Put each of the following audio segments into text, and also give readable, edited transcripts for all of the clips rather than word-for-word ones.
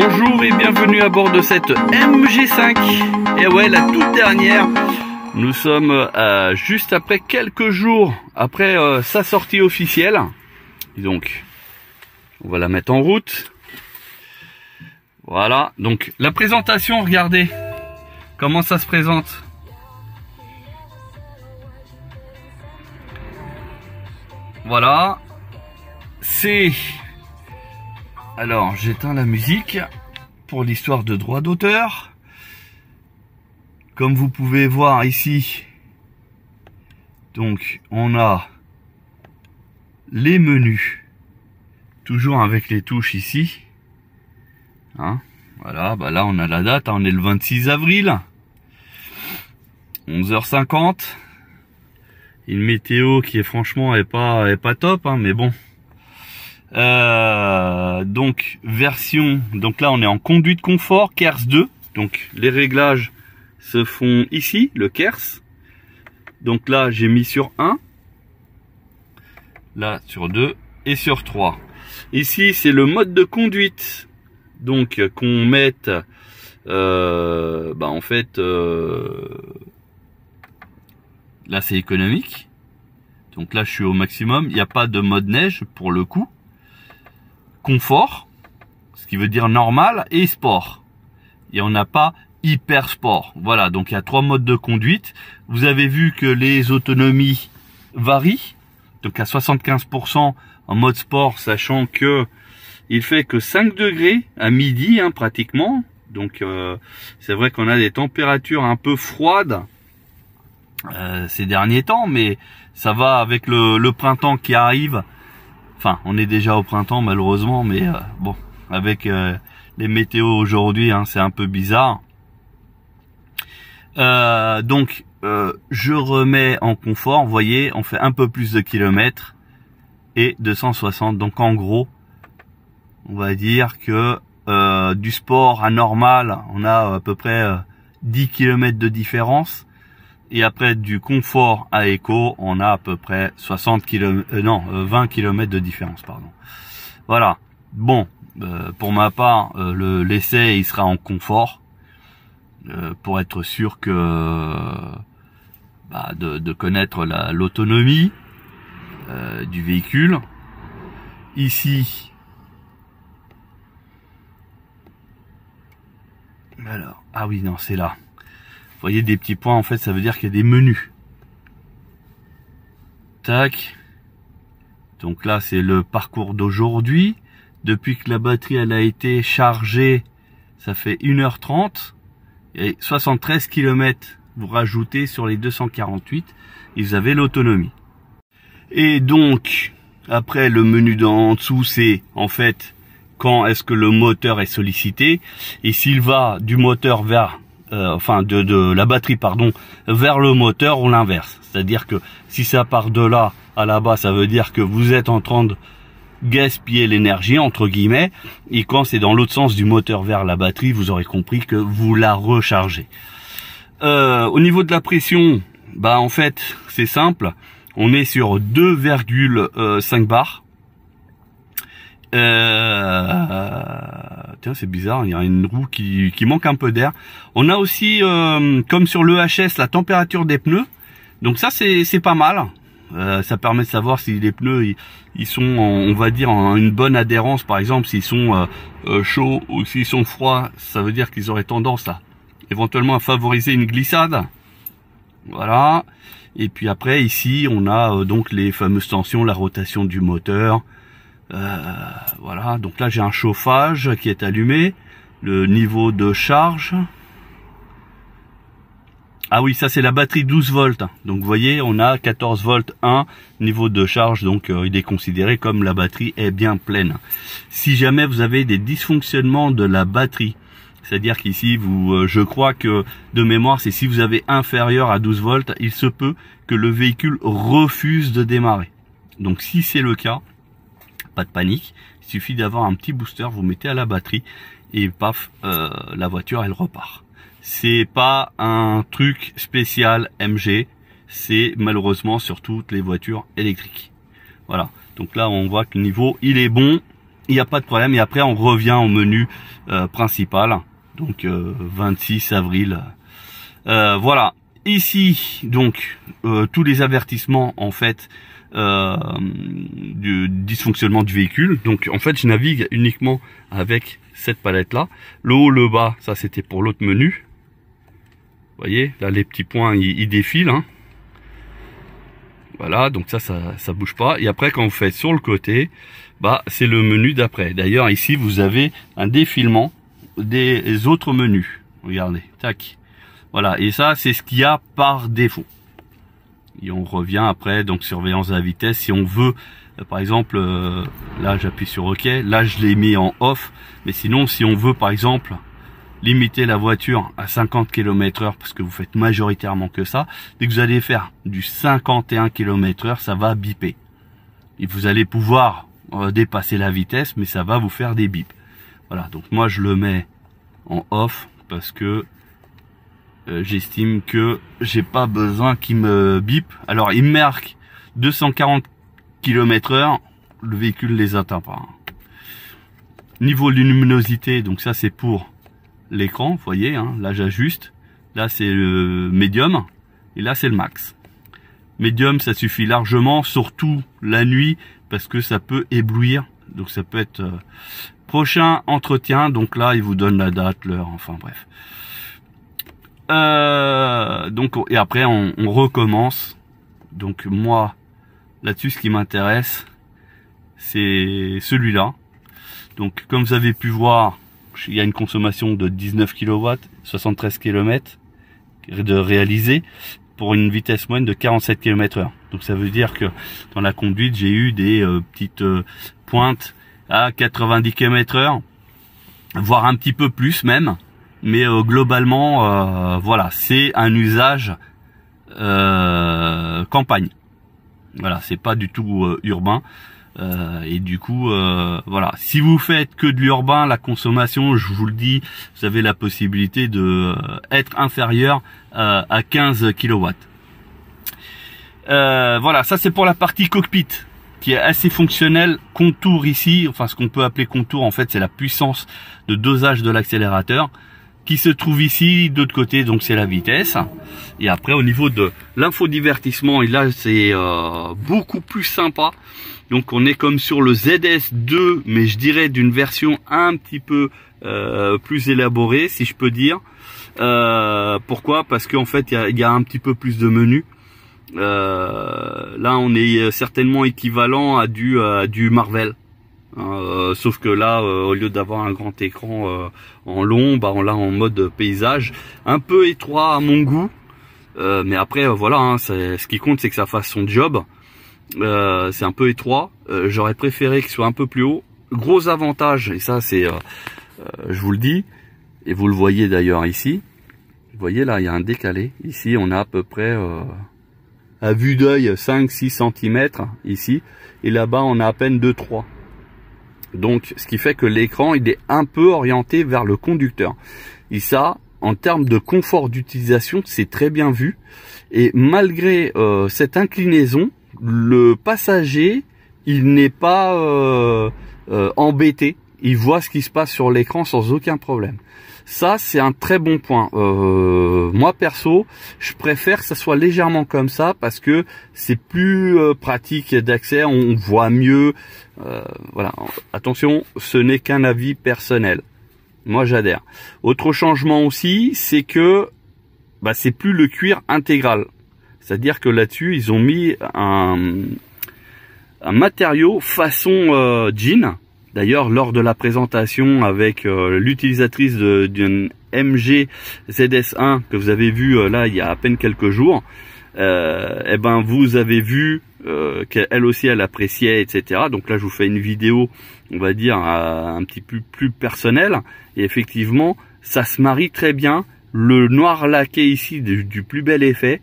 Bonjour et bienvenue à bord de cette MG5. Et ouais, la toute dernière. Nous sommes juste après quelques jours après sa sortie officielle. Et donc, on va la mettre en route. Voilà, donc la présentation, regardez comment ça se présente. Voilà, c'est... Alors, j'éteins la musique pour l'histoire de droit d'auteur. Comme vous pouvez voir ici, donc on a les menus, toujours avec les touches ici. Hein, voilà, bah là on a la date, hein, on est le 26 avril, 11h50. Une météo qui est franchement est pas top, hein, mais bon. Donc version, donc là on est en conduite confort KERS 2, donc les réglages se font ici, le KERS. Donc là j'ai mis sur 1, là sur 2 et sur 3. Ici c'est le mode de conduite, donc qu'on mette en fait là c'est économique, donc là je suis au maximum, il n'y a pas de mode neige pour le coup. Confort, ce qui veut dire normal, et sport. Et on n'a pas hyper sport. Voilà, donc il y a 3 modes de conduite. Vous avez vu que les autonomies varient. Donc à 75% en mode sport, sachant que il fait que 5 degrés à midi, hein, pratiquement. Donc c'est vrai qu'on a des températures un peu froides ces derniers temps, mais ça va avec le printemps qui arrive. Enfin, on est déjà au printemps malheureusement, mais bon, avec les météos aujourd'hui, hein, c'est un peu bizarre. Donc, je remets en confort. Vous voyez, on fait un peu plus de kilomètres et 260. Donc, en gros, on va dire que du sport à normal, on a à peu près 10 km de différence. Et après du confort à éco, on a à peu près 20 km de différence, pardon. Voilà. Bon, pour ma part, l'essai il sera en confort pour être sûr que de connaître l'autonomie du véhicule. Ici, alors, ah oui, non, c'est là. Vous voyez des petits points, en fait, ça veut dire qu'il y a des menus. Tac. Donc là, c'est le parcours d'aujourd'hui. Depuis que la batterie elle a été chargée, ça fait 1h30. Et 73 km, vous rajoutez sur les 248, et vous avez l'autonomie. Et donc, après, le menu d'en dessous, c'est en fait, quand est-ce que le moteur est sollicité. Et s'il va du moteur vers... de la batterie pardon vers le moteur ou l'inverse, c'est-à-dire que si ça part de là à là-bas, ça veut dire que vous êtes en train de gaspiller l'énergie entre guillemets, et quand c'est dans l'autre sens du moteur vers la batterie, vous aurez compris que vous la rechargez. Au niveau de la pression, en fait c'est simple, on est sur 2,5 bars. Tiens, c'est bizarre, il y a une roue qui manque un peu d'air. On a aussi, comme sur l'EHS, la température des pneus. Donc ça, c'est pas mal. Ça permet de savoir si les pneus ils sont, on va dire, en une bonne adhérence. Par exemple, s'ils sont chauds ou s'ils sont froids, ça veut dire qu'ils auraient tendance à éventuellement à favoriser une glissade. Voilà. Et puis après, ici, on a donc les fameuses tensions, la rotation du moteur. Voilà, donc là j'ai un chauffage qui est allumé, le niveau de charge. Ah oui, ça c'est la batterie 12 volts. Donc vous voyez, on a 14 volts 1 niveau de charge, donc il est considéré comme la batterie est bien pleine. Si jamais vous avez des dysfonctionnements de la batterie, c'est-à-dire qu'ici je crois que de mémoire, c'est si vous avez inférieur à 12 volts, il se peut que le véhicule refuse de démarrer. Donc si c'est le cas, pas de panique, il suffit d'avoir un petit booster, vous mettez à la batterie et paf, la voiture elle repart. C'est pas un truc spécial MG, c'est malheureusement sur toutes les voitures électriques. Voilà, donc là on voit que le niveau il est bon, il n'y a pas de problème. Et après, on revient au menu principal. Donc 26 avril. Voilà. Ici, donc, tous les avertissements, en fait, du dysfonctionnement du véhicule. Donc, en fait, je navigue uniquement avec cette palette-là. Le haut, le bas, ça, c'était pour l'autre menu. Vous voyez, là, les petits points, ils défilent. Hein. Voilà, donc ça bouge pas. Et après, quand vous faites sur le côté, bah, c'est le menu d'après. D'ailleurs, ici, vous avez un défilement des autres menus. Regardez, tac. Voilà, et ça, c'est ce qu'il y a par défaut. Et on revient après, donc surveillance de la vitesse. Si on veut, par exemple, là, j'appuie sur OK. Là, je l'ai mis en off. Mais sinon, si on veut, par exemple, limiter la voiture à 50 km/h, parce que vous faites majoritairement que ça, dès que vous allez faire du 51 km/h, ça va biper. Et vous allez pouvoir dépasser la vitesse, mais ça va vous faire des bips. Voilà, donc moi, je le mets en off parce que j'estime que j'ai pas besoin qu'il me bip. Alors il me marque 240 km/h, le véhicule les atteint pas. Niveau luminosité, donc ça c'est pour l'écran, vous voyez, hein, là j'ajuste. Là c'est le médium et là c'est le max. Médium, ça suffit largement, surtout la nuit, parce que ça peut éblouir. Donc ça peut être prochain entretien. Donc là il vous donne la date, l'heure, enfin bref. Donc et après on recommence. Donc moi là-dessus ce qui m'intéresse c'est celui-là. Donc comme vous avez pu voir, il y a une consommation de 19 kW, 73 km de réalisé pour une vitesse moyenne de 47 km/h. Donc ça veut dire que dans la conduite j'ai eu des petites pointes à 90 km/h, voire un petit peu plus même. Mais globalement, voilà, c'est un usage campagne. Voilà, c'est pas du tout urbain. Et du coup, voilà, si vous faites que de l'urbain, la consommation, je vous le dis, vous avez la possibilité de être inférieur à 15 kW. Voilà, ça c'est pour la partie cockpit, qui est assez fonctionnelle. Contour ici, enfin ce qu'on peut appeler contour, en fait, c'est la puissance de dosage de l'accélérateur, qui se trouve ici de l'autre côté, donc c'est la vitesse. Et après au niveau de l'infodivertissement, et là c'est beaucoup plus sympa. Donc on est comme sur le ZS2, mais je dirais d'une version un petit peu plus élaborée, si je peux dire. Pourquoi? Parce qu'en fait il y a un petit peu plus de menus. Là on est certainement équivalent à du Marvel. Sauf que là, au lieu d'avoir un grand écran en long, bah on l'a en mode paysage, un peu étroit à mon goût. Mais après, voilà, hein, ce qui compte, c'est que ça fasse son job. C'est un peu étroit. J'aurais préféré qu'il soit un peu plus haut. Gros avantage, et ça c'est, je vous le dis, et vous le voyez d'ailleurs ici. Vous voyez là, il y a un décalé. Ici, on a à peu près, à vue d'œil, 5-6 cm ici. Et là-bas, on a à peine 2-3. Donc, ce qui fait que l'écran, il est un peu orienté vers le conducteur. Et ça, en termes de confort d'utilisation, c'est très bien vu. Et malgré cette inclinaison, le passager, il n'est pas embêté. Il voit ce qui se passe sur l'écran sans aucun problème. Ça, c'est un très bon point. Moi, perso, je préfère que ça soit légèrement comme ça parce que c'est plus pratique d'accès, on voit mieux. Voilà. Attention, ce n'est qu'un avis personnel. Moi, j'adhère. Autre changement aussi, c'est que bah, c'est plus le cuir intégral. C'est-à-dire que là-dessus, ils ont mis un matériau façon jean. D'ailleurs, lors de la présentation avec l'utilisatrice d'une MG ZS1 que vous avez vu là il y a à peine quelques jours, eh ben vous avez vu qu'elle aussi elle appréciait, etc. Donc là, je vous fais une vidéo, on va dire un petit peu plus personnelle. Et effectivement, ça se marie très bien. Le noir laqué ici du plus bel effet.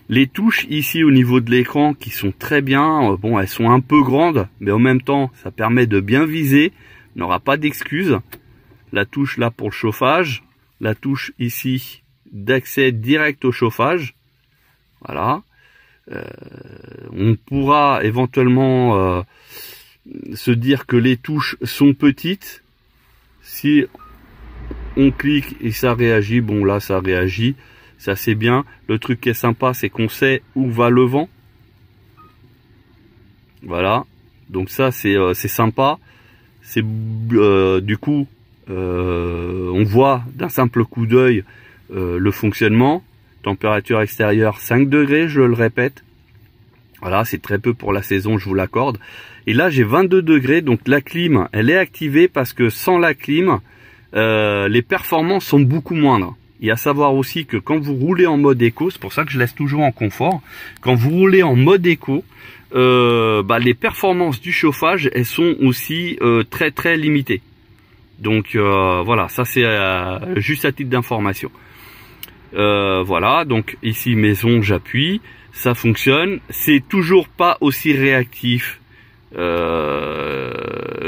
Les touches ici au niveau de l'écran qui sont très bien, bon elles sont un peu grandes, mais en même temps ça permet de bien viser, on n'aura pas d'excuses. La touche là pour le chauffage, la touche ici d'accès direct au chauffage, voilà. On pourra éventuellement se dire que les touches sont petites. Si on clique et ça réagit, bon là ça réagit, c'est assez bien. Le truc qui est sympa, c'est qu'on sait où va le vent. Voilà, donc ça c'est sympa. C'est du coup on voit d'un simple coup d'œil le fonctionnement. Température extérieure 5 degrés, je le répète. Voilà, c'est très peu pour la saison, je vous l'accorde. Et là j'ai 22 degrés, donc la clim elle est activée parce que sans la clim les performances sont beaucoup moindres. Et à savoir aussi que quand vous roulez en mode éco, c'est pour ça que je laisse toujours en confort, quand vous roulez en mode éco, les performances du chauffage elles sont aussi très limitées. Donc voilà, ça c'est juste à titre d'information. Voilà, donc ici maison, j'appuie, ça fonctionne. C'est toujours pas aussi réactif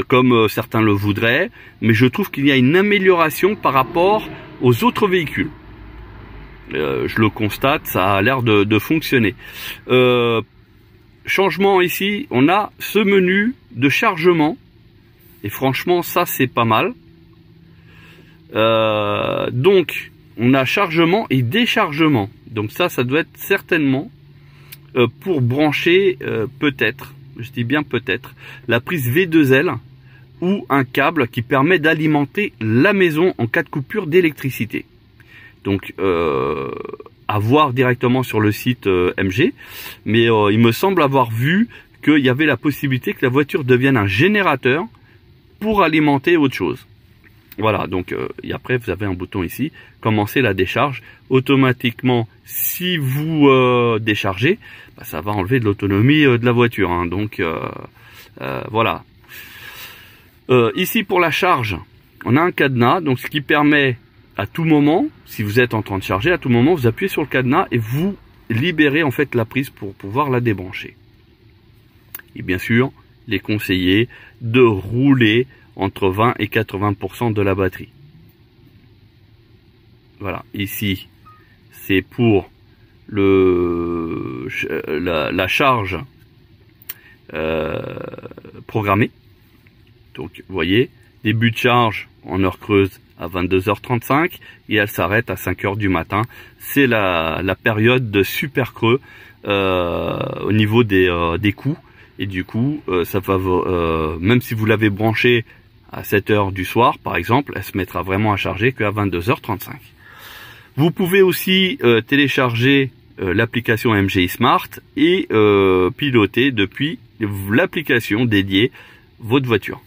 comme certains le voudraient, mais je trouve qu'il y a une amélioration par rapport aux autres véhicules. Je le constate, ça a l'air de fonctionner. Changement ici, on a ce menu de chargement et franchement ça c'est pas mal. Donc on a chargement et déchargement, donc ça doit être certainement pour brancher peut-être, je dis bien peut-être, la prise V2L ou un câble qui permet d'alimenter la maison en cas de coupure d'électricité. Donc à voir directement sur le site MG, mais il me semble avoir vu qu'il y avait la possibilité que la voiture devienne un générateur pour alimenter autre chose. Voilà, donc et après vous avez un bouton ici, commencer la décharge. Automatiquement, si vous déchargez, ça va enlever de l'autonomie de la voiture, hein. Donc voilà. Ici pour la charge, on a un cadenas, donc ce qui permet à tout moment, si vous êtes en train de charger, à tout moment vous appuyez sur le cadenas et vous libérez en fait la prise pour pouvoir la débrancher. Et bien sûr, les conseillers de rouler entre 20 et 80% de la batterie. Voilà, ici c'est pour la charge programmée. Donc vous voyez, début de charge en heure creuse à 22h35 et elle s'arrête à 5h du matin. C'est la période de super creux au niveau des coups, et du coup ça va même si vous l'avez branché à 7h du soir par exemple, elle se mettra vraiment à charger qu'à 22h35. Vous pouvez aussi télécharger l'application MGI Smart et piloter depuis l'application dédiée votre voiture.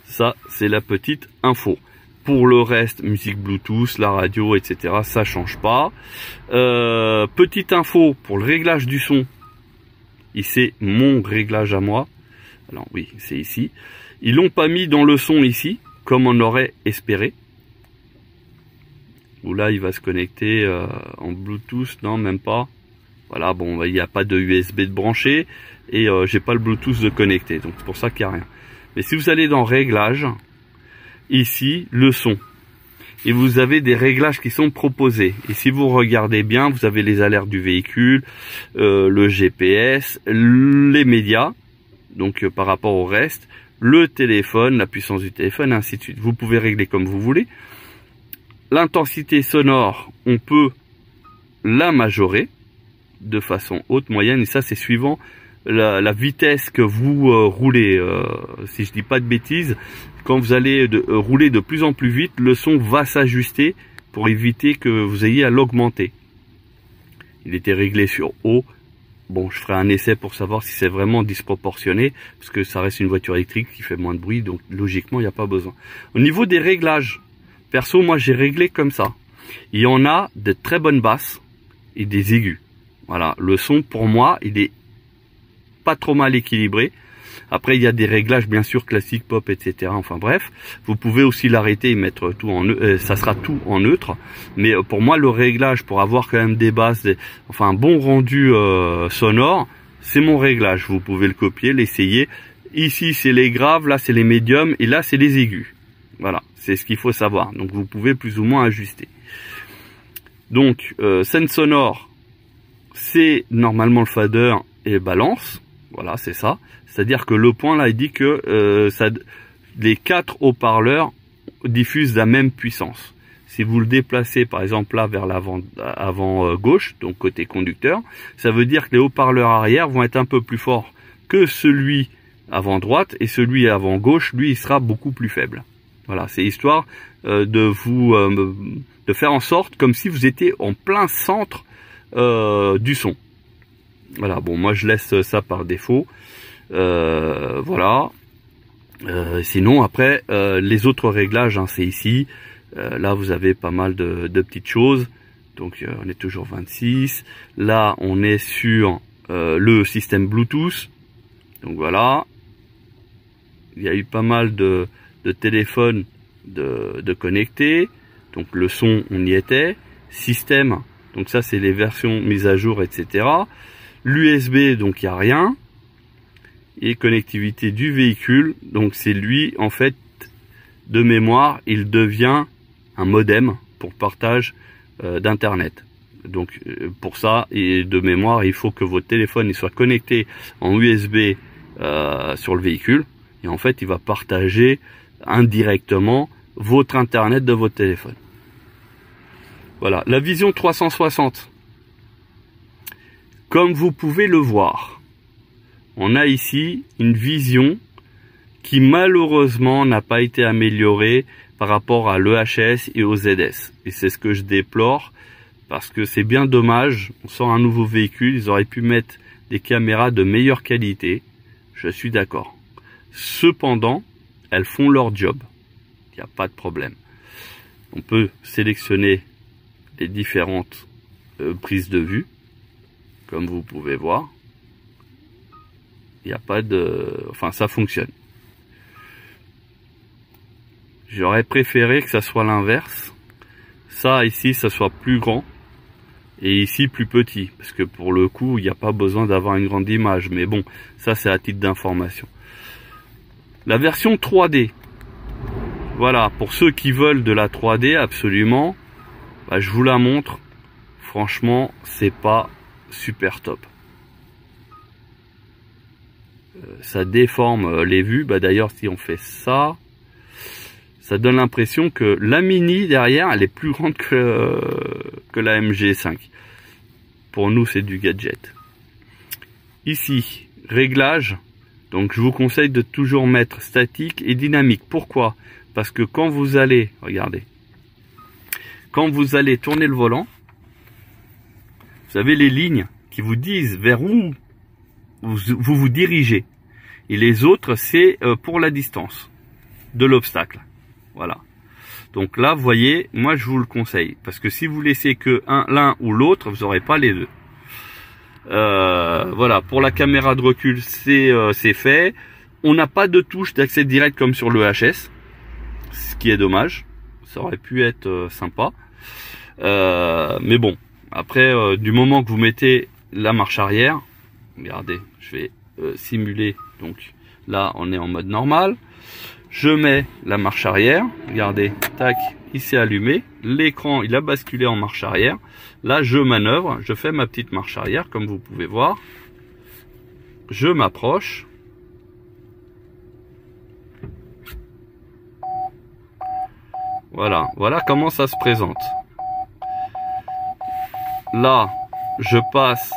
Ça c'est la petite info. Pour le reste, musique Bluetooth, la radio, etc., ça change pas. Petite info pour le réglage du son. Ici, mon réglage à moi. Alors oui, c'est ici. Ils l'ont pas mis dans le son ici, comme on aurait espéré. Où là, il va se connecter en Bluetooth, non, même pas. Voilà, bon, il n'y a pas de USB de branché et j'ai pas le Bluetooth de connecté, donc c'est pour ça qu'il n'y a rien. Mais si vous allez dans Réglages, ici, le son. Et vous avez des réglages qui sont proposés. Et si vous regardez bien, vous avez les alertes du véhicule, le GPS, les médias, donc par rapport au reste, le téléphone, la puissance du téléphone, ainsi de suite. Vous pouvez régler comme vous voulez. L'intensité sonore, on peut la majorer de façon haute, moyenne, et ça c'est suivant la vitesse que vous roulez. Si je dis pas de bêtises, quand vous allez rouler de plus en plus vite, le son va s'ajuster pour éviter que vous ayez à l'augmenter. Il était réglé sur haut. Bon, je ferai un essai pour savoir si c'est vraiment disproportionné, parce que ça reste une voiture électrique qui fait moins de bruit, donc logiquement il n'y a pas besoin. Au niveau des réglages, perso, moi j'ai réglé comme ça. Il y en a de très bonnes basses et des aigus. Voilà, le son pour moi, il est pas trop mal équilibré. Après, il y a des réglages bien sûr classiques, pop, etc. Enfin bref, vous pouvez aussi l'arrêter et mettre tout en neutre, ça sera tout en neutre. Mais pour moi, le réglage pour avoir quand même des basses, enfin un bon rendu sonore, c'est mon réglage. Vous pouvez le copier, l'essayer. Ici, c'est les graves, là c'est les médiums et là c'est les aigus. Voilà, c'est ce qu'il faut savoir. Donc vous pouvez plus ou moins ajuster. Donc scène sonore, c'est normalement le fader et balance. Voilà, c'est ça. C'est-à-dire que le point là, il dit que les 4 haut-parleurs diffusent la même puissance. Si vous le déplacez par exemple là vers l'avant gauche, donc côté conducteur, ça veut dire que les haut-parleurs arrière vont être un peu plus forts que celui avant droite, et celui avant gauche, lui, il sera beaucoup plus faible. Voilà, c'est histoire de faire en sorte comme si vous étiez en plein centre du son. Voilà, bon, moi je laisse ça par défaut. Voilà. Sinon après les autres réglages, hein, c'est ici. Là vous avez pas mal de petites choses. Donc on est toujours 26. Là on est sur le système Bluetooth. Donc voilà. Il y a eu pas mal de téléphones de connectés. Donc le son, on y était. Système, donc ça c'est les versions mises à jour, etc. L'USB, donc il n'y a rien. Et connectivité du véhicule, donc c'est lui en fait de mémoire, il devient un modem pour partage d'internet. Donc pour ça, et de mémoire, il faut que votre téléphone il soit connecté en USB sur le véhicule, et en fait il va partager indirectement votre internet de votre téléphone. Voilà, la vision 360. Comme vous pouvez le voir, on a ici une vision qui malheureusement n'a pas été améliorée par rapport à l'EHS et au ZS. Et c'est ce que je déplore, parce que c'est bien dommage. On sort un nouveau véhicule, ils auraient pu mettre des caméras de meilleure qualité. Je suis d'accord. Cependant, elles font leur job. Il n'y a pas de problème. On peut sélectionner les différentes prises de vue, comme vous pouvez voir. Il n'y a pas de... Enfin, ça fonctionne. J'aurais préféré que ça soit l'inverse. Ça, ici, ça soit plus grand. Et ici, plus petit. Parce que pour le coup, il n'y a pas besoin d'avoir une grande image. Mais bon, ça, c'est à titre d'information. La version 3D. Voilà, pour ceux qui veulent de la 3D, absolument. Bah, je vous la montre. Franchement, c'est pas super top. Ça déforme les vues. Bah, d'ailleurs, si on fait ça, ça donne l'impression que la Mini derrière, elle est plus grande que la MG5. Pour nous, c'est du gadget. Ici, réglage. Donc, je vous conseille de toujours mettre statique et dynamique. Pourquoi? Parce que quand vous allez, regardez, quand vous allez tourner le volant, vous avez les lignes qui vous disent vers où vous dirigez. Et les autres, c'est pour la distance de l'obstacle. Voilà. Donc là, vous voyez, moi, je vous le conseille. Parce que si vous laissez que l'un ou l'autre, vous n'aurez pas les deux. Voilà, pour la caméra de recul, c'est fait. On n'a pas de touche d'accès direct comme sur le HS. Ce qui est dommage. Ça aurait pu être sympa. Mais bon, après, du moment que vous mettez la marche arrière, regardez, je vais simuler. Donc là, on est en mode normal. Je mets la marche arrière. Regardez, tac, il s'est allumé. L'écran, il a basculé en marche arrière. Là, je manœuvre. Je fais ma petite marche arrière, comme vous pouvez voir. Je m'approche. Voilà, voilà comment ça se présente. Là, je passe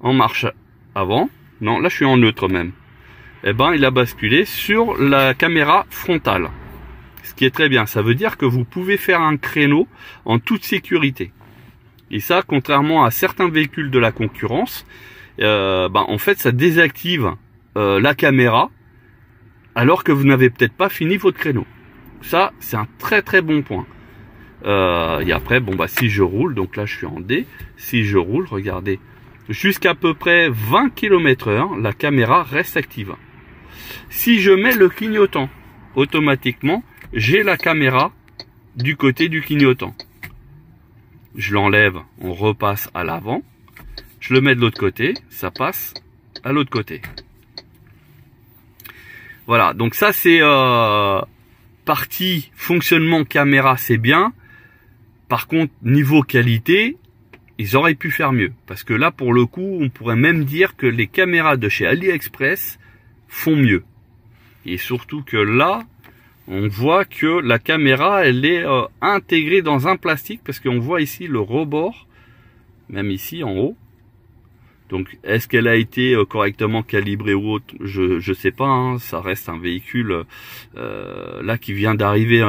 en marche avant. Non, là, je suis en neutre même. Eh ben, il a basculé sur la caméra frontale. Ce qui est très bien. Ça veut dire que vous pouvez faire un créneau en toute sécurité. Et ça, contrairement à certains véhicules de la concurrence, en fait, ça désactive la caméra alors que vous n'avez peut-être pas fini votre créneau. Ça, c'est un très très bon point. Et après, bon, bah, si je roule, donc là, je suis en D. Si je roule, regardez, jusqu'à peu près 20 km/h, la caméra reste active. Si je mets le clignotant, automatiquement, j'ai la caméra du côté du clignotant. Je l'enlève, on repasse à l'avant. Je le mets de l'autre côté, ça passe à l'autre côté. Voilà, donc ça c'est partie fonctionnement caméra, c'est bien. Par contre, niveau qualité, ils auraient pu faire mieux. Parce que là, pour le coup, on pourrait même dire que les caméras de chez AliExpress font mieux. Et surtout que là, on voit que la caméra, elle est intégrée dans un plastique, parce qu'on voit ici le rebord, même ici en haut. Donc, est-ce qu'elle a été correctement calibrée ou autre? Je sais pas, hein, ça reste un véhicule là qui vient d'arriver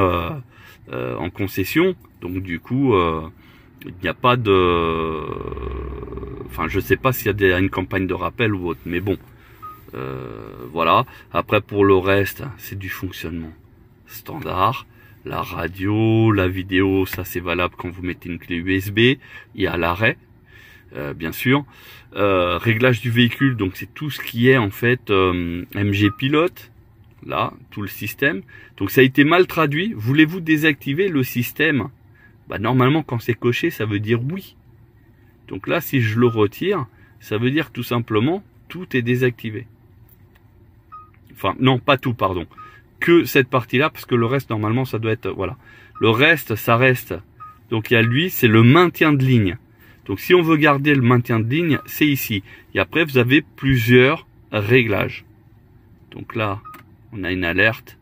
en concession. Donc, du coup, il n'y a pas de... Enfin, je sais pas s'il y a une campagne de rappel ou autre, mais bon. Voilà. Après, pour le reste, c'est du fonctionnement standard. La radio, la vidéo, ça c'est valable quand vous mettez une clé USB. Il y a l'arrêt, bien sûr. Réglage du véhicule, donc c'est tout ce qui est en fait MG Pilote. Là, tout le système. Donc ça a été mal traduit. Voulez-vous désactiver le système? Bah, normalement, quand c'est coché, ça veut dire oui. Donc là, si je le retire, ça veut dire tout simplement tout est désactivé. Enfin, non, pas tout, pardon. Que cette partie-là, parce que le reste, normalement, ça doit être... Voilà. Le reste, ça reste. Donc, il y a lui, c'est le maintien de ligne. Donc, si on veut garder le maintien de ligne, c'est ici. Et après, vous avez plusieurs réglages. Donc là, on a une alerte.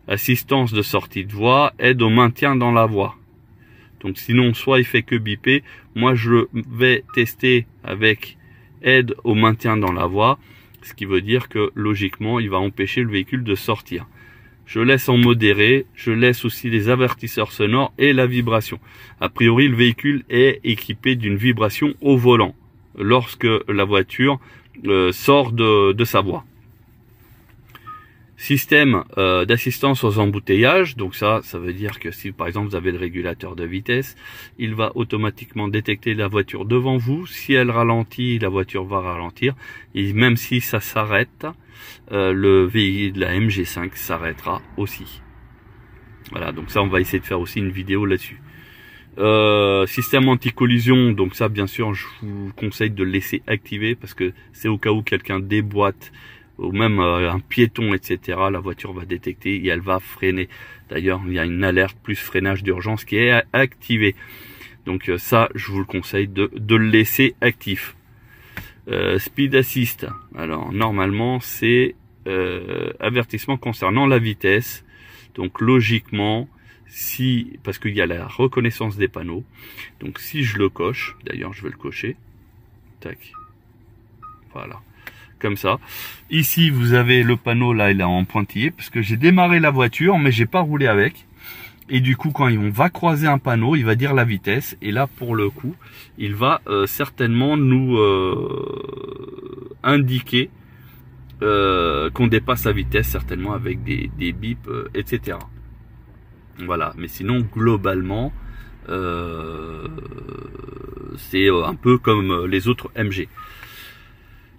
Assistance de sortie de voie, aide au maintien dans la voie. Donc, sinon, soit il fait que biper. Moi, je vais tester avec aide au maintien dans la voie. Ce qui veut dire que, logiquement, il va empêcher le véhicule de sortir. Je laisse en modéré, je laisse aussi les avertisseurs sonores et la vibration. A priori, le véhicule est équipé d'une vibration au volant lorsque la voiture sort de sa voie. Système d'assistance aux embouteillages. Donc ça veut dire que si par exemple vous avez le régulateur de vitesse, il va automatiquement détecter la voiture devant vous. Si elle ralentit, la voiture va ralentir. Et même si ça s'arrête, le véhicule de la MG5 s'arrêtera aussi. Voilà, donc ça on va essayer de faire aussi une vidéo là-dessus. Système anti-collision, donc ça bien sûr je vous conseille de le laisser activer parce que c'est au cas où quelqu'un déboîte ou même un piéton, etc. La voiture va détecter et elle va freiner. D'ailleurs, il y a une alerte plus freinage d'urgence qui est activée. Donc ça, je vous le conseille de le laisser actif. Speed Assist. Alors, normalement, c'est avertissement concernant la vitesse. Donc, logiquement, si parce qu'il y a la reconnaissance des panneaux. Donc, si je le coche, d'ailleurs, je vais le cocher. Tac. Voilà. Comme ça. Ici, vous avez le panneau, là, il est en pointillé, parce que j'ai démarré la voiture, mais j'ai pas roulé avec. Et du coup, quand on va croiser un panneau, il va dire la vitesse. Et là, pour le coup, il va certainement nous indiquer qu'on dépasse la vitesse, certainement avec des bips, etc. Voilà. Mais sinon, globalement, c'est un peu comme les autres MG.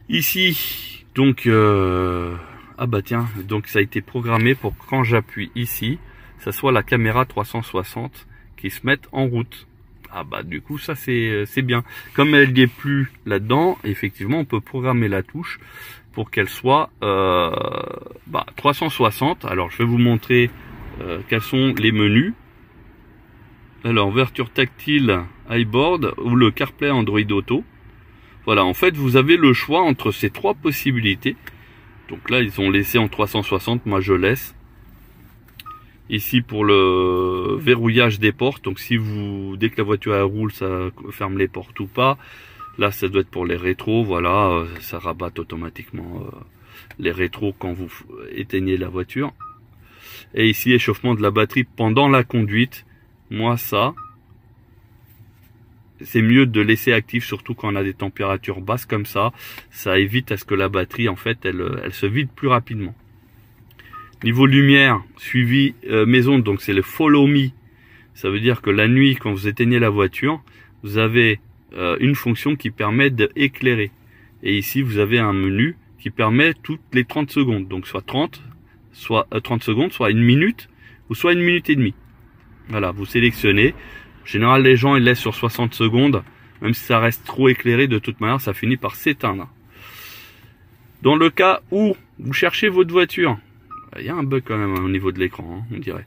Ici, donc, ah bah tiens, donc ça a été programmé pour que quand j'appuie ici, ça soit la caméra 360 qui se mette en route. Ah bah du coup ça c'est bien. Comme elle n'y est plus là-dedans, effectivement on peut programmer la touche pour qu'elle soit 360. Alors je vais vous montrer quels sont les menus. Alors ouverture tactile iBoard ou le CarPlay Android Auto. Voilà, en fait, vous avez le choix entre ces trois possibilités. Donc là, ils ont laissé en 360, moi je laisse. Ici pour le verrouillage des portes. Donc si vous, dès que la voiture elle roule, ça ferme les portes ou pas. Là, ça doit être pour les rétros. Voilà, ça rabatte automatiquement les rétros quand vous éteignez la voiture. Et ici, échauffement de la batterie pendant la conduite. Moi, ça... c'est mieux de laisser actif, surtout quand on a des températures basses comme ça. Ça évite à ce que la batterie, en fait, elle se vide plus rapidement. Niveau lumière, suivi maison, donc c'est le Follow Me. Ça veut dire que la nuit, quand vous éteignez la voiture, vous avez une fonction qui permet d'éclairer. Et ici, vous avez un menu qui permet toutes les 30 secondes. Donc soit 30 secondes, soit une minute, ou soit une minute et demie. Voilà, vous sélectionnez. En général, les gens ils laissent sur 60 secondes. Même si ça reste trop éclairé, de toute manière, ça finit par s'éteindre. Dans le cas où vous cherchez votre voiture, il y a un bug quand même au niveau de l'écran, hein, on dirait.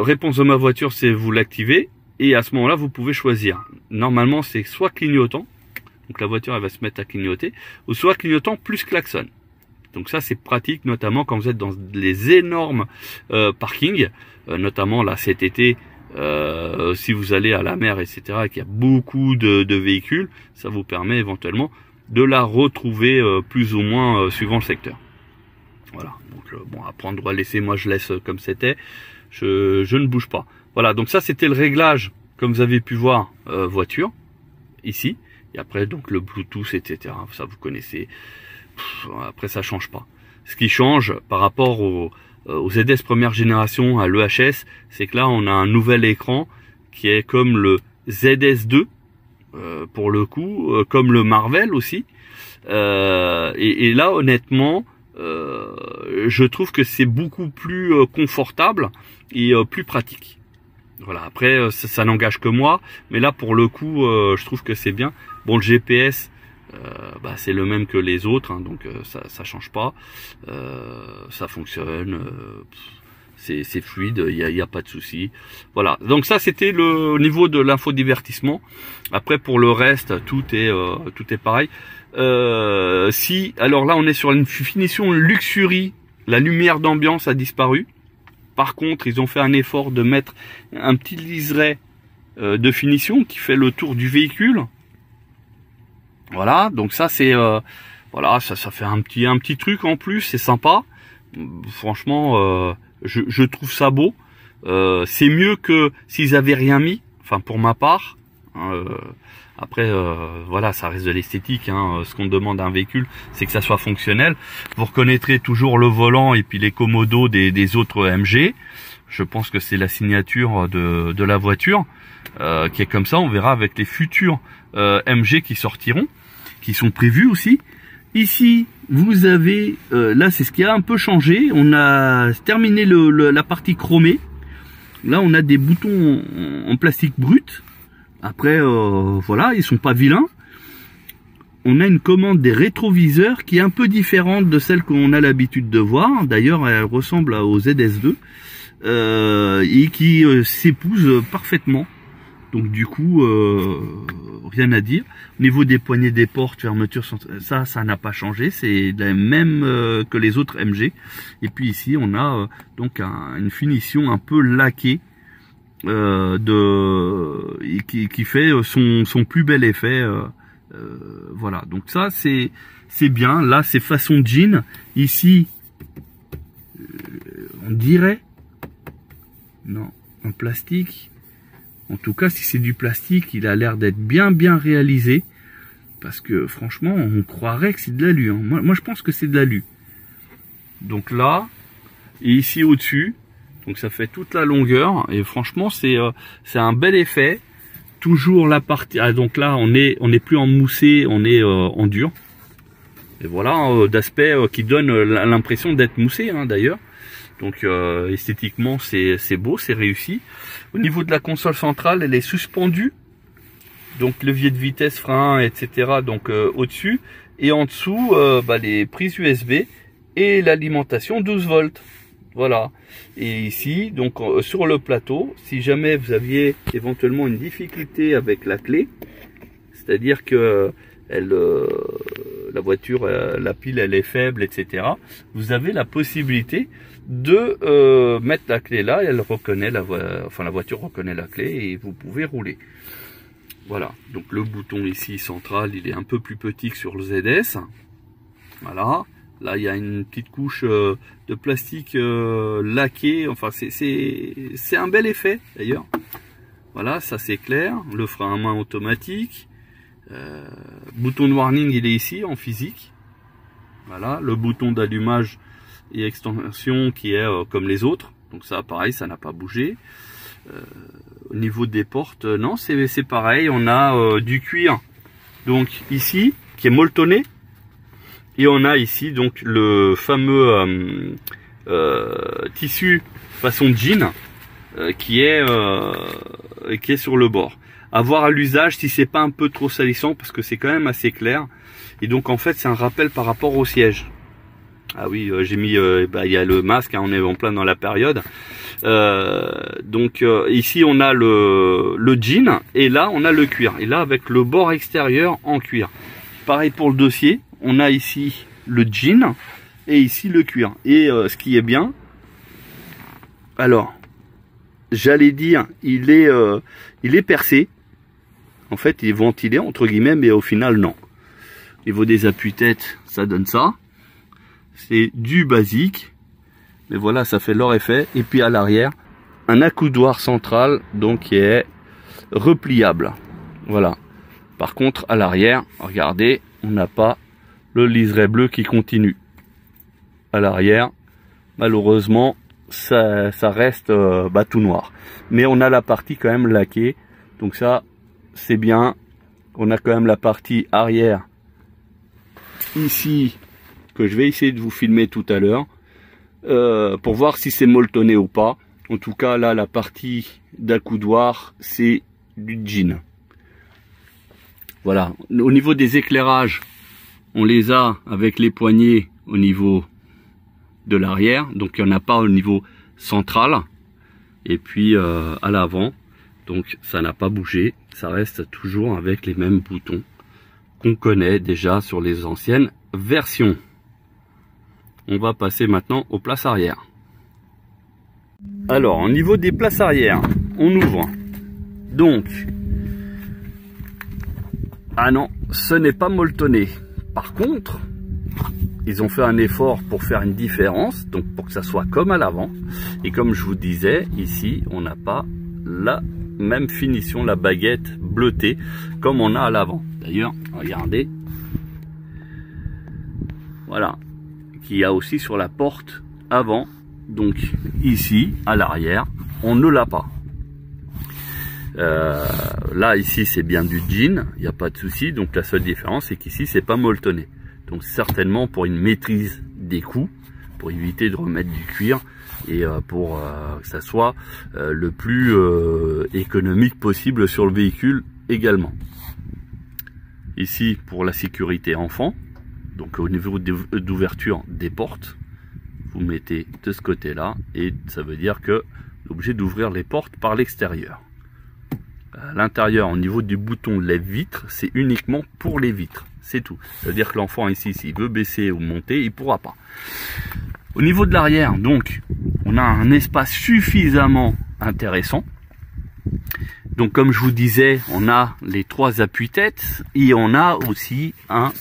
Réponse de ma voiture, c'est vous l'activez. Et à ce moment-là, vous pouvez choisir. Normalement, c'est soit clignotant, donc la voiture elle va se mettre à clignoter, ou soit clignotant plus klaxon. Donc ça c'est pratique, notamment quand vous êtes dans les énormes parkings, notamment là cet été, si vous allez à la mer, etc., et qu'il y a beaucoup de véhicules, ça vous permet éventuellement de la retrouver plus ou moins suivant le secteur. Voilà, donc bon, à prendre ou à laisser, moi je laisse comme c'était, je ne bouge pas. Voilà, donc ça c'était le réglage, comme vous avez pu voir, voiture, ici. Et après, donc le Bluetooth, etc. Ça, vous connaissez. Après, ça change pas. Ce qui change par rapport au ZS première génération, à l'EHS, c'est que là, on a un nouvel écran qui est comme le ZS2, pour le coup, comme le Marvel aussi. Et là, honnêtement, je trouve que c'est beaucoup plus confortable et plus pratique. Voilà, après ça n'engage que moi, mais là pour le coup je trouve que c'est bien. Bon, le GPS c'est le même que les autres, hein, donc ça change pas, ça fonctionne, c'est fluide, il y a pas de souci. Voilà, donc ça c'était le niveau de l'infodivertissement. Après pour le reste tout est pareil. Alors là on est sur une finition luxury, la lumière d'ambiance a disparu. Par contre, ils ont fait un effort de mettre un petit liseré de finition qui fait le tour du véhicule. Voilà, donc ça c'est voilà, ça fait un petit truc en plus, c'est sympa. Franchement, je trouve ça beau. C'est mieux que s'ils avaient rien mis. Enfin, pour ma part. Après, voilà, ça reste de l'esthétique, hein. Ce qu'on demande à un véhicule, c'est que ça soit fonctionnel. Vous reconnaîtrez toujours le volant et puis les commodos des autres MG. Je pense que c'est la signature de la voiture qui est comme ça. On verra avec les futurs MG qui sortiront, qui sont prévus aussi. Ici, vous avez, là, c'est ce qui a un peu changé. On a terminé la partie chromée. Là, on a des boutons en plastique brut. Après, voilà, ils sont pas vilains. On a une commande des rétroviseurs qui est un peu différente de celle qu'on a l'habitude de voir. D'ailleurs, elle ressemble au ZS2 et qui s'épouse parfaitement. Donc du coup, rien à dire. Au niveau des poignées des portes, fermeture, ça n'a pas changé. C'est la même que les autres MG. Et puis ici, on a donc une finition un peu laquée. Qui fait son plus bel effet, voilà, donc ça c'est bien. Là c'est façon jean, ici on dirait, non, en plastique, en tout cas si c'est du plastique, il a l'air d'être bien réalisé, parce que franchement on croirait que c'est de l'alu, hein. Moi je pense que c'est de l'alu. Donc là, et ici au dessus, donc ça fait toute la longueur et franchement c'est un bel effet. Toujours la partie, donc là on est plus en moussé, on est en dur. Et voilà, d'aspect qui donne l'impression d'être moussé, hein, d'ailleurs. Donc esthétiquement c'est beau, c'est réussi. Au niveau de la console centrale, elle est suspendue. Donc levier de vitesse, frein, etc. Donc au-dessus. Et en dessous, les prises USB et l'alimentation 12 volts. Voilà, et ici, donc sur le plateau, si jamais vous aviez éventuellement une difficulté avec la clé, c'est-à-dire que la voiture, la pile elle est faible, etc., vous avez la possibilité de mettre la clé là, et elle reconnaît la voiture reconnaît la clé et vous pouvez rouler. Voilà, donc le bouton ici central, il est un peu plus petit que sur le ZS. Voilà. Là, il y a une petite couche de plastique laqué. Enfin, c'est un bel effet, d'ailleurs. Voilà, ça c'est clair. Le frein à main automatique. Bouton de warning, il est ici, en physique. Voilà, le bouton d'allumage et extension qui est comme les autres. Donc ça, pareil, ça n'a pas bougé. Au niveau des portes, non, c'est pareil. On a du cuir, donc ici, qui est molletonné. Et on a ici donc le fameux tissu façon jean qui est sur le bord. À voir à l'usage si c'est pas un peu trop salissant parce que c'est quand même assez clair. Et donc en fait c'est un rappel par rapport au siège. Ah oui, j'ai mis, il y a le masque, hein, on est en plein dans la période. Ici on a le jean et là on a le cuir. Et là avec le bord extérieur en cuir. Pareil pour le dossier, on a ici le jean et ici le cuir. Et ce qui est bien, alors j'allais dire il est percé. En fait il est ventilé entre guillemets, mais au final non. Au niveau des appuis-têtes, ça donne ça. C'est du basique. Mais voilà, ça fait leur effet. Et puis à l'arrière, un accoudoir central, donc qui est repliable. Voilà. Par contre, à l'arrière, regardez, on n'a pas le liseré bleu qui continue. À l'arrière, malheureusement, ça reste tout noir. Mais on a la partie quand même laquée. Donc ça, c'est bien. On a quand même la partie arrière ici, que je vais essayer de vous filmer tout à l'heure. Pour voir si c'est molletonné ou pas. En tout cas là la partie d'accoudoir c'est du jean. Voilà, au niveau des éclairages on les a avec les poignées au niveau de l'arrière, donc il n'y en a pas au niveau central, et puis à l'avant, donc ça n'a pas bougé, ça reste toujours avec les mêmes boutons qu'on connaît déjà sur les anciennes versions. On va passer maintenant aux places arrière. Alors, au niveau des places arrière, on ouvre. Donc, ah non, ce n'est pas molletonné. Par contre, ils ont fait un effort pour faire une différence, donc pour que ça soit comme à l'avant. Et comme je vous disais, ici, on n'a pas la même finition, la baguette bleutée, comme on a à l'avant. D'ailleurs, regardez. Voilà. Qu'il y a aussi sur la porte avant. Donc ici à l'arrière on ne l'a pas. Là ici c'est bien du jean, il n'y a pas de souci. Donc la seule différence c'est qu'ici c'est pas molletonné. Donc certainement pour une maîtrise des coûts, pour éviter de remettre du cuir et pour que ça soit le plus économique possible sur le véhicule également. Ici pour la sécurité enfant. Donc au niveau d'ouverture des portes, vous mettez de ce côté-là et ça veut dire que vous êtes obligé d'ouvrir les portes par l'extérieur. À l'intérieur, au niveau du bouton lève-vitre, c'est uniquement pour les vitres, c'est tout. Ça veut dire que l'enfant ici, s'il veut baisser ou monter, il pourra pas. Au niveau de l'arrière, donc, on a un espace suffisamment intéressant. Donc comme je vous disais, on a les 3 appuis-têtes et on a aussi un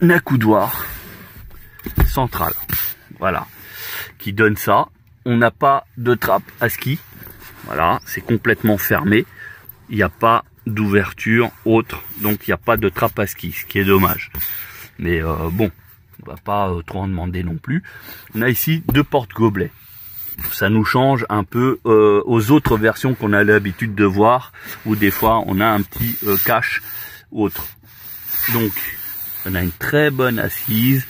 accoudoir central, voilà, qui donne ça. On n'a pas de trappe à ski, voilà, c'est complètement fermé, il n'y a pas d'ouverture autre, donc il n'y a pas de trappe à ski, ce qui est dommage. Mais bon, on va pas trop en demander non plus. On a ici 2 portes-gobelets, ça nous change un peu aux autres versions qu'on a l'habitude de voir, où des fois on a un petit cache autre. Donc on a une très bonne assise,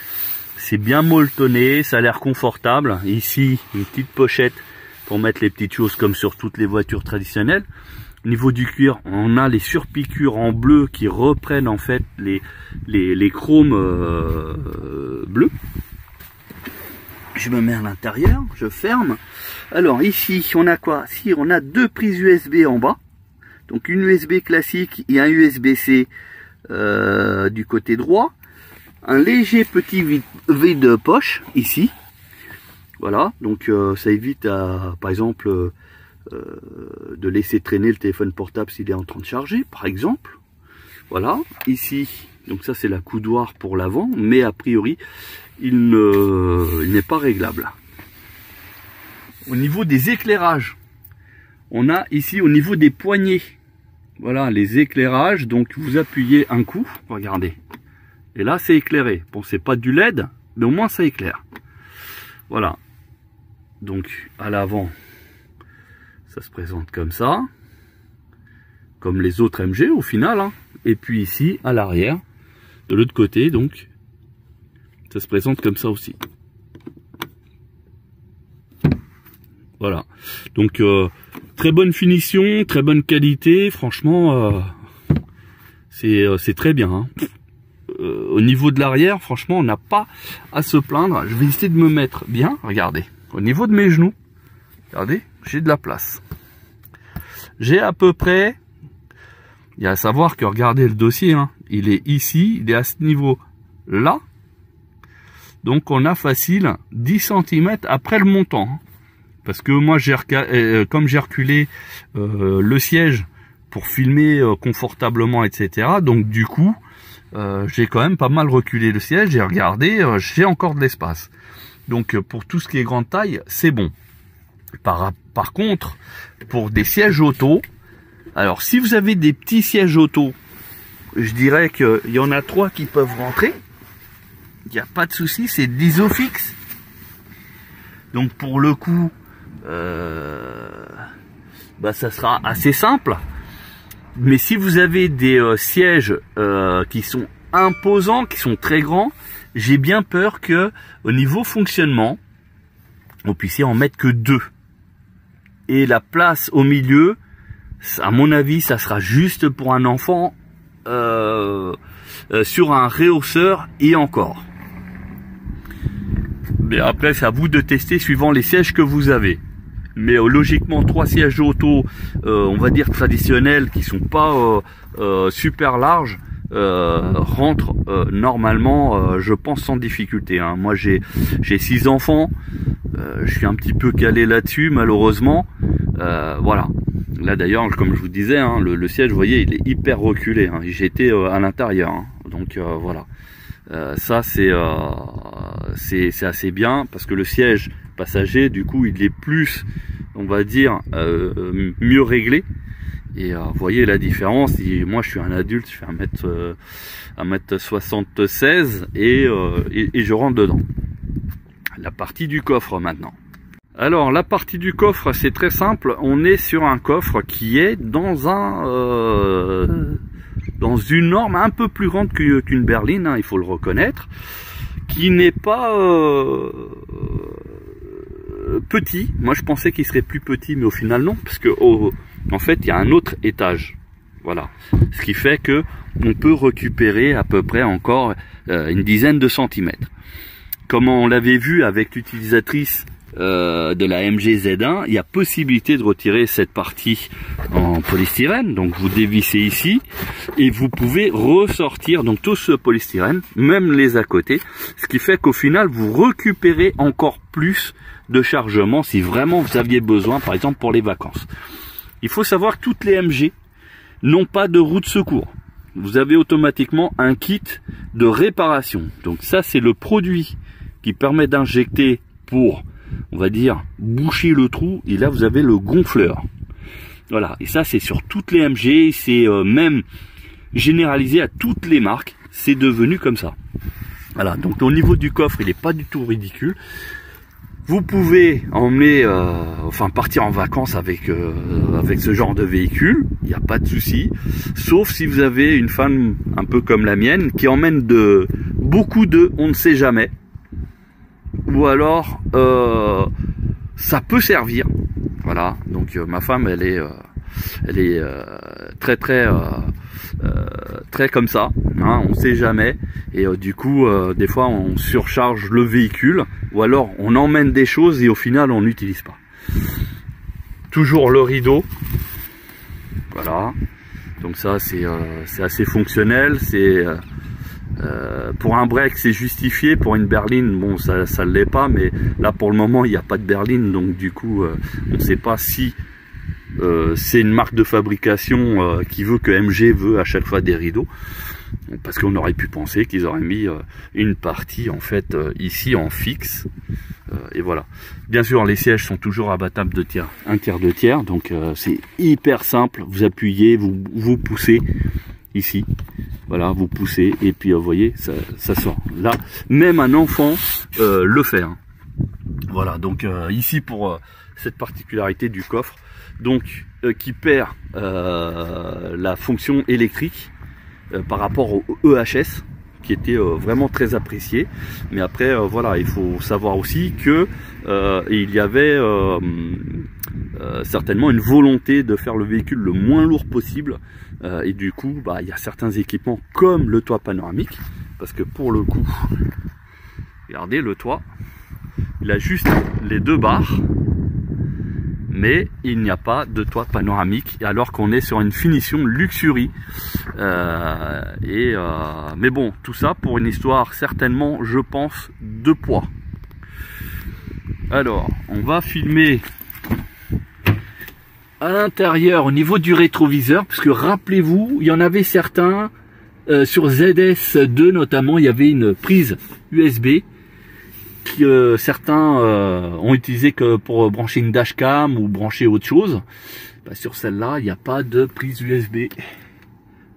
c'est bien molletonné, ça a l'air confortable. Ici, une petite pochette pour mettre les petites choses comme sur toutes les voitures traditionnelles. Au niveau du cuir, on a les surpiqûres en bleu qui reprennent en fait les chromes bleus. Je me mets à l'intérieur, je ferme. Alors ici, on a quoi? Si, on a 2 prises USB en bas. Donc une USB classique et un USB-C du côté droit, un léger petit vide poche ici, voilà, donc ça évite par exemple de laisser traîner le téléphone portable s'il est en train de charger par exemple. Voilà, ici, donc ça c'est l'accoudoir pour l'avant, mais a priori il n'est pas réglable. Au niveau des éclairages, on a ici au niveau des poignées, voilà les éclairages, donc vous appuyez un coup, regardez, et là c'est éclairé. Bon, c'est pas du LED, mais au moins ça éclaire. Voilà, donc à l'avant ça se présente comme ça, comme les autres MG au final, hein. Et puis ici à l'arrière, de l'autre côté, donc ça se présente comme ça aussi. Voilà, donc très bonne finition, très bonne qualité, franchement c'est très bien, hein. Au niveau de l'arrière, franchement on n'a pas à se plaindre. Je vais essayer de me mettre bien, regardez, au niveau de mes genoux, Regardez, j'ai de la place. J'ai à peu près, il y a à savoir que regardez le dossier, hein, il est ici, il est à ce niveau-là. Donc on a facile 10 cm après le montant. Parce que moi, comme j'ai reculé le siège pour filmer confortablement, etc. Donc du coup, j'ai quand même pas mal reculé le siège. J'ai regardé, j'ai encore de l'espace. Donc pour tout ce qui est grande taille, c'est bon. Par contre, pour des sièges auto, alors si vous avez des petits sièges auto, je dirais qu'il y en a 3 qui peuvent rentrer. Il n'y a pas de souci, c'est de l'isofix. Donc pour le coup, ça sera assez simple. Mais si vous avez des sièges qui sont imposants, qui sont très grands, j'ai bien peur que au niveau fonctionnement, on puisse en mettre que 2. Et la place au milieu, à mon avis, ça sera juste pour un enfant sur un rehausseur et encore. Mais après, c'est à vous de tester suivant les sièges que vous avez. Mais logiquement, 3 sièges auto, on va dire traditionnels, qui sont pas super larges, rentrent normalement, je pense, sans difficulté. Hein. Moi, j'ai 6 enfants, je suis un petit peu calé là-dessus, malheureusement. Voilà. Là, d'ailleurs, comme je vous disais, hein, le siège, vous voyez, il est hyper reculé. Hein. J'étais à l'intérieur, hein. Donc voilà. Ça c'est assez bien parce que le siège passager du coup il est plus, on va dire, mieux réglé et vous voyez la différence. Moi je suis un adulte, je fais 1m76 et je rentre dedans. La partie du coffre maintenant. Alors la partie du coffre, c'est très simple, on est sur un coffre qui est dans une norme un peu plus grande qu'une berline, hein, il faut le reconnaître, qui n'est pas petit. Moi je pensais qu'il serait plus petit, mais au final non, parce que en fait il y a un autre étage. Voilà, ce qui fait que on peut récupérer à peu près encore une dizaine de centimètres. Comme on l'avait vu avec l'utilisatrice de la MG Z1, il y a possibilité de retirer cette partie en polystyrène. Donc vous dévissez ici et vous pouvez ressortir donc tout ce polystyrène, même les à côté, ce qui fait qu'au final vous récupérez encore plus de chargement si vraiment vous aviez besoin, par exemple pour les vacances. Il faut savoir que toutes les MG n'ont pas de roue de secours. Vous avez automatiquement un kit de réparation. Donc ça c'est le produit qui permet d'injecter pour, on va dire, boucher le trou, et là vous avez le gonfleur. Voilà, et ça c'est sur toutes les MG, c'est même généralisé à toutes les marques, c'est devenu comme ça. Voilà, donc au niveau du coffre, il n'est pas du tout ridicule. Vous pouvez emmener, partir en vacances avec ce genre de véhicule, il n'y a pas de souci, sauf si vous avez une femme un peu comme la mienne qui emmène beaucoup de on ne sait jamais. Ou alors ça peut servir, voilà. Donc ma femme elle est très comme ça, hein, on sait jamais, et du coup des fois on surcharge le véhicule ou alors on emmène des choses et au final on n'utilise pas. Toujours le rideau, voilà, donc ça c'est assez fonctionnel, c'est pour un break c'est justifié, pour une berline bon ça ne l'est pas, mais là pour le moment il n'y a pas de berline, donc du coup on ne sait pas si c'est une marque de fabrication qui veut que MG veut à chaque fois des rideaux, parce qu'on aurait pu penser qu'ils auraient mis une partie en fait ici en fixe, et voilà. Bien sûr les sièges sont toujours abattables de tiers, un tiers de tiers, donc c'est hyper simple, vous appuyez, vous poussez ici, voilà, vous poussez et puis vous voyez ça sort. Là même un enfant le fait, hein. Voilà, donc ici pour cette particularité du coffre, donc qui perd la fonction électrique par rapport au EHS qui était vraiment très apprécié, mais après voilà, il faut savoir aussi que il y avait certainement une volonté de faire le véhicule le moins lourd possible, et du coup il y a certains équipements comme le toit panoramique, parce que pour le coup regardez le toit, il a juste les deux barres mais il n'y a pas de toit panoramique alors qu'on est sur une finition luxury. Mais bon, tout ça pour une histoire certainement, je pense, de poids. Alors, on va filmer à l'intérieur au niveau du rétroviseur, parce que rappelez-vous, il y en avait certains sur ZS2 notamment, il y avait une prise USB que certains ont utilisé que pour brancher une dashcam ou brancher autre chose. Bah, sur celle-là, il n'y a pas de prise USB.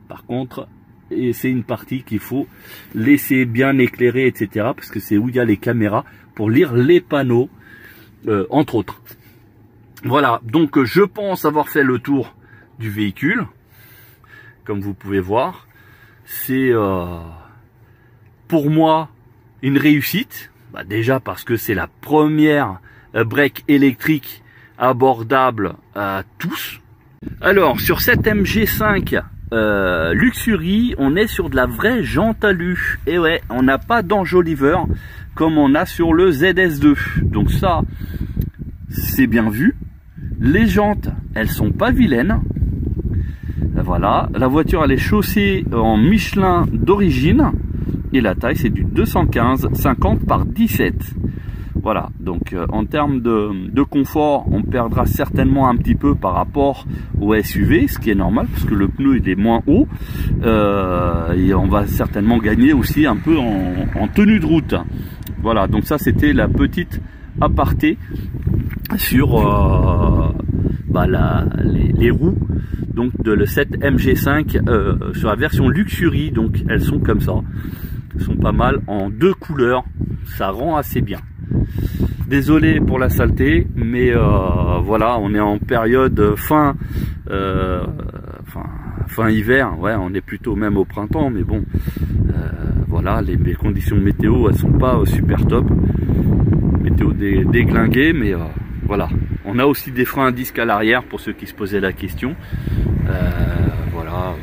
Par contre, et c'est une partie qu'il faut laisser bien éclairer, etc. parce que c'est où il y a les caméras pour lire les panneaux, entre autres. Voilà, donc je pense avoir fait le tour du véhicule. Comme vous pouvez voir, c'est pour moi une réussite. Bah, déjà parce que c'est la première break électrique abordable à tous. Alors sur cette MG5 Luxury, on est sur de la vraie jante alu. Et ouais, on n'a pas d'enjoliveur comme on a sur le ZS2. Donc ça, c'est bien vu. Les jantes, elles sont pas vilaines. Voilà, la voiture elle est chaussée en Michelin d'origine. Et la taille c'est du 215/50 par 17. Voilà, donc en termes de confort, on perdra certainement un petit peu par rapport au SUV, ce qui est normal parce que le pneu il est moins haut. Et on va certainement gagner aussi un peu en tenue de route. Voilà, donc ça c'était la petite aparté sur les roues donc de cette MG5 sur la version Luxury. Donc elles sont comme ça, elles sont pas mal en deux couleurs, ça rend assez bien. Désolé pour la saleté, mais voilà, on est en période fin hiver, ouais, on est plutôt même au printemps, mais bon, voilà, les conditions météo elles sont pas super top, météo déglinguée, mais voilà, on a aussi des freins à disque à l'arrière pour ceux qui se posaient la question. Voilà.